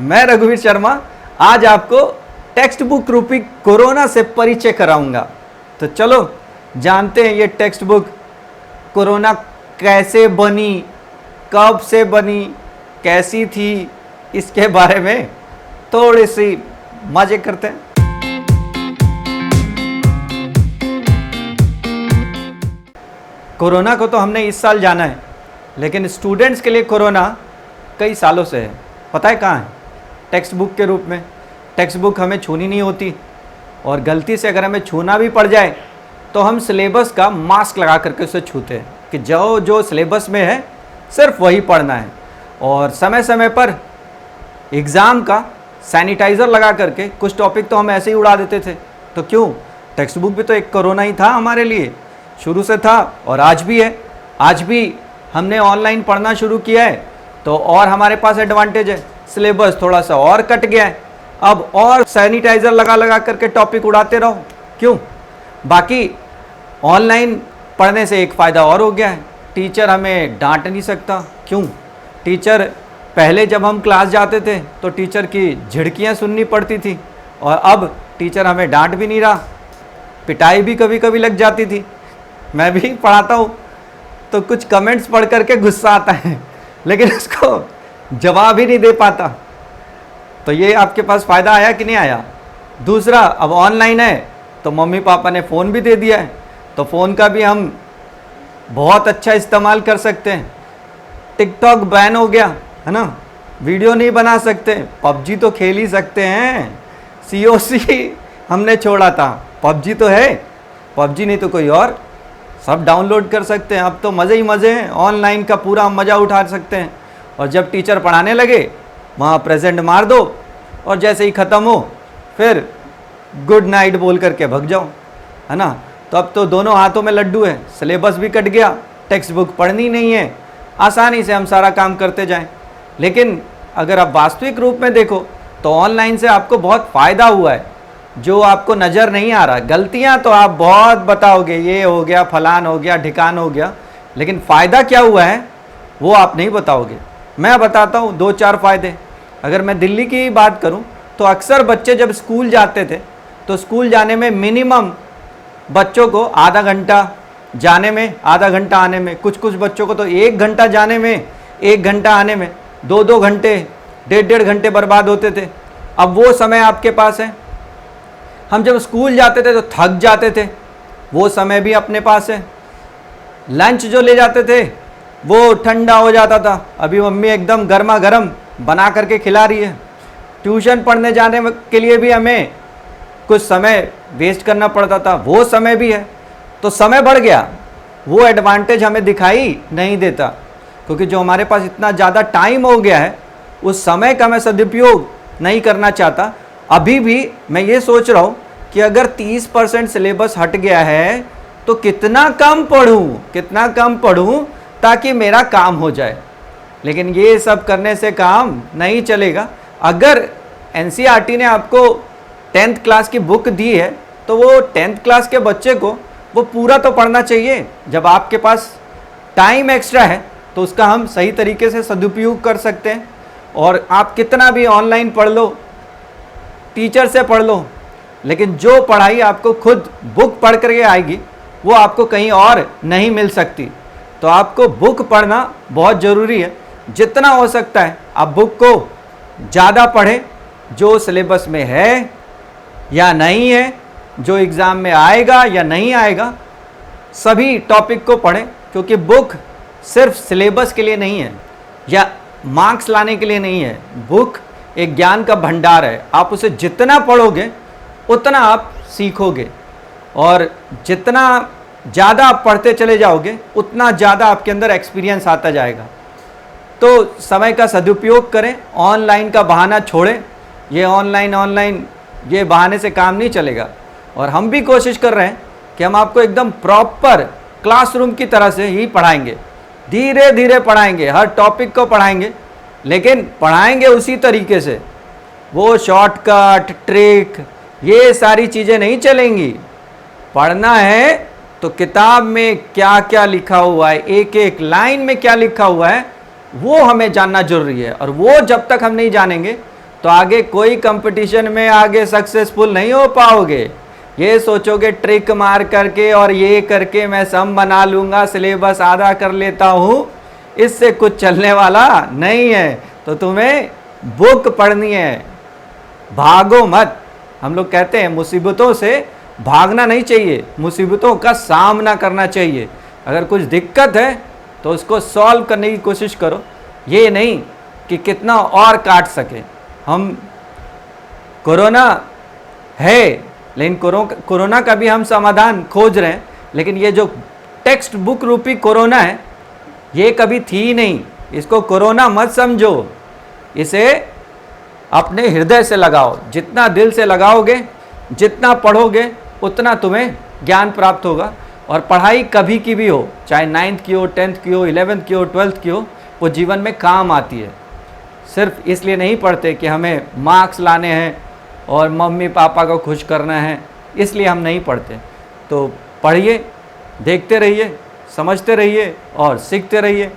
मैं रघुवीर शर्मा आज आपको टेक्स्ट बुक रूपी कोरोना से परिचय कराऊंगा। तो चलो जानते हैं ये टेक्स्ट बुक कोरोना कैसे बनी, कब से बनी, कैसी थी, इसके बारे में थोड़ी सी मजे करते हैं। कोरोना को तो हमने इस साल जाना है, लेकिन स्टूडेंट्स के लिए कोरोना कई सालों से है। पता है कहाँ है? टेक्स्ट बुक के रूप में। टेक्स्ट बुक हमें छूनी नहीं होती, और गलती से अगर हमें छूना भी पड़ जाए तो हम सिलेबस का मास्क लगा करके उसे छूते हैं कि जो जो सिलेबस में है सिर्फ वही पढ़ना है। और समय समय पर एग्ज़ाम का सैनिटाइज़र लगा करके कुछ टॉपिक तो हम ऐसे ही उड़ा देते थे। तो क्यों? टेक्स्ट बुक भी तो एक कोरोना ही था हमारे लिए, शुरू से था और आज भी है। आज भी हमने ऑनलाइन पढ़ना शुरू किया है तो और हमारे पास एडवांटेज है, सिलेबस थोड़ा सा और कट गया है। अब और सैनिटाइज़र लगा लगा करके टॉपिक उड़ाते रहो। क्यों? बाकी ऑनलाइन पढ़ने से एक फ़ायदा और हो गया है, टीचर हमें डांट नहीं सकता। क्यों? टीचर पहले जब हम क्लास जाते थे तो टीचर की झिड़कियाँ सुननी पड़ती थी, और अब टीचर हमें डांट भी नहीं रहा, पिटाई भी कभी कभी लग जाती थी। मैं भी पढ़ाता हूँ तो कुछ कमेंट्स पढ़ करके गुस्सा आता है, लेकिन उसको जवाब ही नहीं दे पाता। तो ये आपके पास फ़ायदा आया कि नहीं आया? दूसरा, अब ऑनलाइन है तो मम्मी पापा ने फ़ोन भी दे दिया है, तो फ़ोन का भी हम बहुत अच्छा इस्तेमाल कर सकते हैं। टिकटॉक बैन हो गया है ना, वीडियो नहीं बना सकते, पबजी तो खेल ही सकते हैं। COC हमने छोड़ा था, पबजी तो है, पबजी नहीं तो कोई और, सब डाउनलोड कर सकते हैं। अब तो मज़े ही मज़े हैं, ऑनलाइन का पूरा मज़ा उठा सकते हैं। और जब टीचर पढ़ाने लगे वहाँ प्रेजेंट मार दो, और जैसे ही ख़त्म हो फिर गुड नाइट बोल करके भग जाओ, है ना। तो अब तो दोनों हाथों में लड्डू है, सिलेबस भी कट गया, टेक्स्ट बुक पढ़नी नहीं है, आसानी से हम सारा काम करते जाएं। लेकिन अगर आप वास्तविक रूप में देखो तो ऑनलाइन से आपको बहुत फ़ायदा हुआ है, जो आपको नज़र नहीं आ रहा। गलतियां तो आप बहुत बताओगे, ये हो गया, फलान हो गया, ढिकान हो गया, लेकिन फ़ायदा क्या हुआ है वो आप नहीं बताओगे। मैं बताता हूँ 2-4 फ़ायदे। अगर मैं दिल्ली की बात करूँ तो अक्सर बच्चे जब स्कूल जाते थे तो स्कूल जाने में मिनिमम बच्चों को आधा घंटा जाने में, आधा घंटा आने में, कुछ कुछ बच्चों को तो 1 घंटा जाने में, 1 घंटा आने में, 2-2 घंटे, 1.5 घंटे बर्बाद होते थे। अब वो समय आपके पास है। हम जब स्कूल जाते थे तो थक जाते थे, वो समय भी अपने पास है। लंच जो ले जाते थे वो ठंडा हो जाता था, अभी मम्मी एकदम गर्मा गर्म बना करके खिला रही है। ट्यूशन पढ़ने जाने के लिए भी हमें कुछ समय वेस्ट करना पड़ता था, वो समय भी है। तो समय बढ़ गया, वो एडवांटेज हमें दिखाई नहीं देता, क्योंकि जो हमारे पास इतना ज़्यादा टाइम हो गया है उस समय का मैं सदुपयोग नहीं करना चाहता। अभी भी मैं ये सोच रहा हूँ कि अगर 30% सिलेबस हट गया है तो कितना कम पढ़ूँ ताकि मेरा काम हो जाए। लेकिन ये सब करने से काम नहीं चलेगा। अगर NCERT ने आपको 10th क्लास की बुक दी है तो वो 10th क्लास के बच्चे को वो पूरा तो पढ़ना चाहिए। जब आपके पास टाइम एक्स्ट्रा है तो उसका हम सही तरीके से सदुपयोग कर सकते हैं। और आप कितना भी ऑनलाइन पढ़ लो, टीचर से पढ़ लो, लेकिन जो पढ़ाई आपको खुद बुक पढ़ करके आएगी वो आपको कहीं और नहीं मिल सकती। तो आपको बुक पढ़ना बहुत ज़रूरी है। जितना हो सकता है आप बुक को ज़्यादा पढ़ें, जो सिलेबस में है या नहीं है, जो एग्ज़ाम में आएगा या नहीं आएगा, सभी टॉपिक को पढ़ें। क्योंकि बुक सिर्फ सिलेबस के लिए नहीं है या मार्क्स लाने के लिए नहीं है। बुक एक ज्ञान का भंडार है, आप उसे जितना पढ़ोगे उतना आप सीखोगे, और जितना ज़्यादा आप पढ़ते चले जाओगे उतना ज़्यादा आपके अंदर एक्सपीरियंस आता जाएगा। तो समय का सदुपयोग करें, ऑनलाइन का बहाना छोड़ें। ये ऑनलाइन ये बहाने से काम नहीं चलेगा। और हम भी कोशिश कर रहे हैं कि हम आपको एकदम प्रॉपर क्लासरूम की तरह से ही पढ़ाएंगे, धीरे धीरे पढ़ाएंगे, हर टॉपिक को पढ़ाएंगे, लेकिन पढ़ाएंगे उसी तरीके से। वो शॉर्टकट, ट्रिक, ये सारी चीज़ें नहीं चलेंगी। पढ़ना है तो किताब में क्या क्या लिखा हुआ है, एक एक लाइन में क्या लिखा हुआ है, वो हमें जानना जरूरी है। और वो जब तक हम नहीं जानेंगे तो आगे कोई कंपटीशन में आगे सक्सेसफुल नहीं हो पाओगे। ये सोचोगे ट्रिक मार करके और ये करके मैं सम बना लूँगा, सिलेबस आधा कर लेता हूँ, इससे कुछ चलने वाला नहीं है। तो तुम्हें बुक पढ़नी है, भागो मत। हम लोग कहते हैं मुसीबतों से भागना नहीं चाहिए, मुसीबतों का सामना करना चाहिए। अगर कुछ दिक्कत है तो उसको सॉल्व करने की कोशिश करो, ये नहीं कि कितना और काट सके। हम कोरोना है लेकिन कोरोना का भी हम समाधान खोज रहे हैं, लेकिन ये जो टेक्स्ट बुक रूपी कोरोना है ये कभी थी ही नहीं। इसको कोरोना मत समझो, इसे अपने हृदय से लगाओ। जितना दिल से लगाओगे, जितना पढ़ोगे, उतना तुम्हें ज्ञान प्राप्त होगा। और पढ़ाई कभी की भी हो, चाहे 9th की हो, 10th की हो, 11th की हो, 12th की हो, वो जीवन में काम आती है। सिर्फ इसलिए नहीं पढ़ते कि हमें मार्क्स लाने हैं और मम्मी पापा को खुश करना है, इसलिए हम नहीं पढ़ते। तो पढ़िए, देखते रहिए, समझते रहिए और सीखते रहिए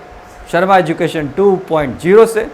शर्मा एजुकेशन 2.0 से।